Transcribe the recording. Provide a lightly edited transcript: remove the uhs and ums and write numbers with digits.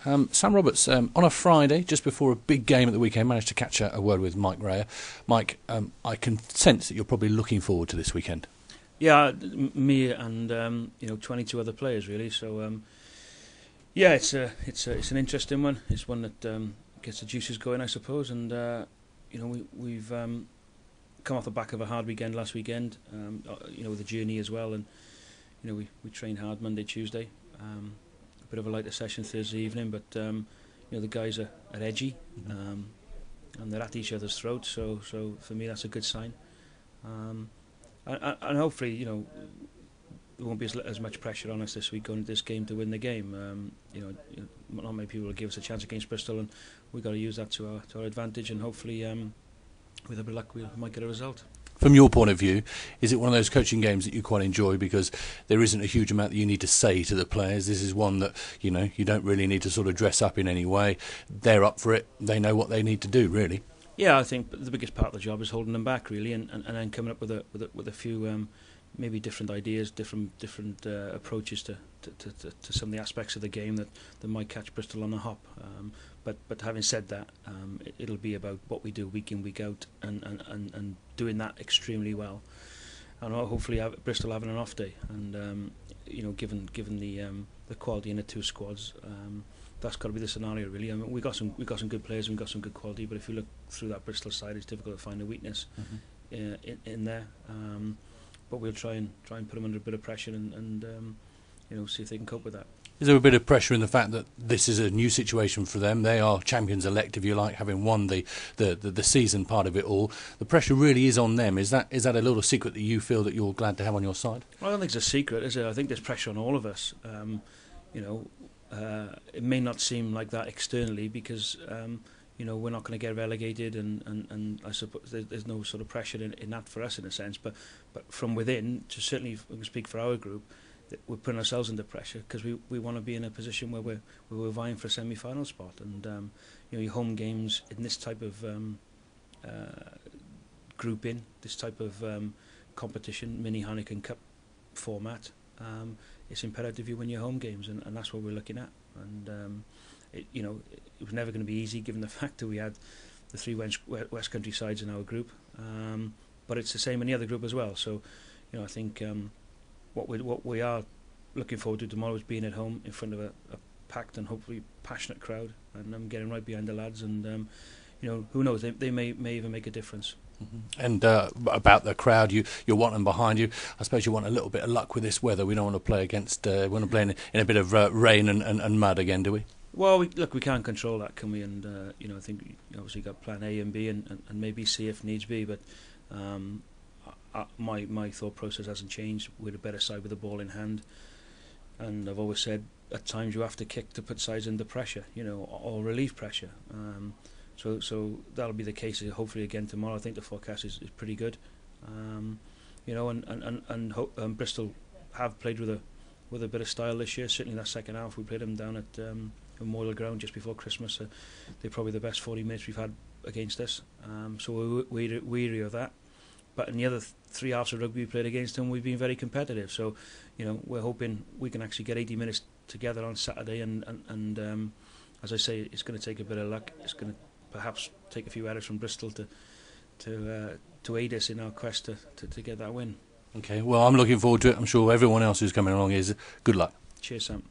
Sam Roberts, on a Friday, just before a big game at the weekend, managed to catch a word with Mike Rayer. Mike, I can sense that you're probably looking forward to this weekend. Yeah, me and 22 other players really. So yeah, it's an interesting one. It's one that gets the juices going, I suppose. And we've come off the back of a hard weekend last weekend. With the journey as well, and we trained hard Monday, Tuesday. A bit of a lighter session Thursday evening, but the guys are edgy, and they're at each other's throats. So for me, that's a good sign. And hopefully, there won't be as much pressure on us this week going into this game to win the game. Not many people will give us a chance against Bristol, and we've got to use that to our advantage. And hopefully, with a bit of luck, we might get a result. From your point of view, is it one of those coaching games that you quite enjoy because there isn't a huge amount that you need to say to the players? This is one that, you don't really need to sort of dress up in any way. They're up for it. They know what they need to do, really. Yeah, I think the biggest part of the job is holding them back, really, and then coming up with a few maybe different ideas, different approaches to some of the aspects of the game that might catch Bristol on the hop. But having said that, it'll be about what we do week in, week out, and doing that extremely well. And hopefully Bristol having an off day, and given the quality in the two squads, that's got to be the scenario, really. I mean, we got some good players and we got some good quality, but if you look through that Bristol side, it's difficult to find a weakness in there. But we'll try and put them under a bit of pressure and see if they can cope with that. Is there a bit of pressure in the fact that this is a new situation for them? They are champions elect, if you like, having won the season part of it all. The pressure really is on them. Is that a little secret that you feel that you're glad to have on your side? Well, I don't think it's a secret, is it? I think there's pressure on all of us. It may not seem like that externally because we're not going to get relegated, and I suppose there's no sort of pressure in that for us in a sense. But from within, to certainly we can speak for our group, we're putting ourselves under pressure because we want to be in a position where we're vying for a semi-final spot, and your home games in this type of grouping, this type of competition, mini Heineken Cup format. It's imperative you win your home games, and that's what we're looking at. And it was never going to be easy given the fact that we had the three West Country sides in our group, but it's the same in the other group as well. So I think what we are looking forward to tomorrow is being at home in front of a packed and hopefully passionate crowd, and getting right behind the lads, and who knows, they may even make a difference. Mm-hmm. And about the crowd, you want them behind you. I suppose you want a little bit of luck with this weather. We don't want to play against. We want to play in a bit of rain and mud again, do we? Well, we can't control that, can we? And I think we obviously got plan A and B and maybe C if needs be. But my thought process hasn't changed. We're the better side with the ball in hand, and I've always said at times you have to kick to put sides under pressure, or relieve pressure. So that'll be the case hopefully again tomorrow. I think the forecast is pretty good, and Bristol have played with a bit of style this year. Certainly that second half we played them down at Memorial Ground just before Christmas. They're probably the best 40 minutes we've had against us. So we're weary of that. But in the other three halves of rugby we played against them, we've been very competitive. So we're hoping we can actually get 80 minutes together on Saturday, and as I say, it's going to take a bit of luck. It's going to perhaps take a few errors from Bristol to aid us in our quest to get that win. Okay, well, I'm looking forward to it. I'm sure everyone else who's coming along is. Good luck. Cheers, Sam.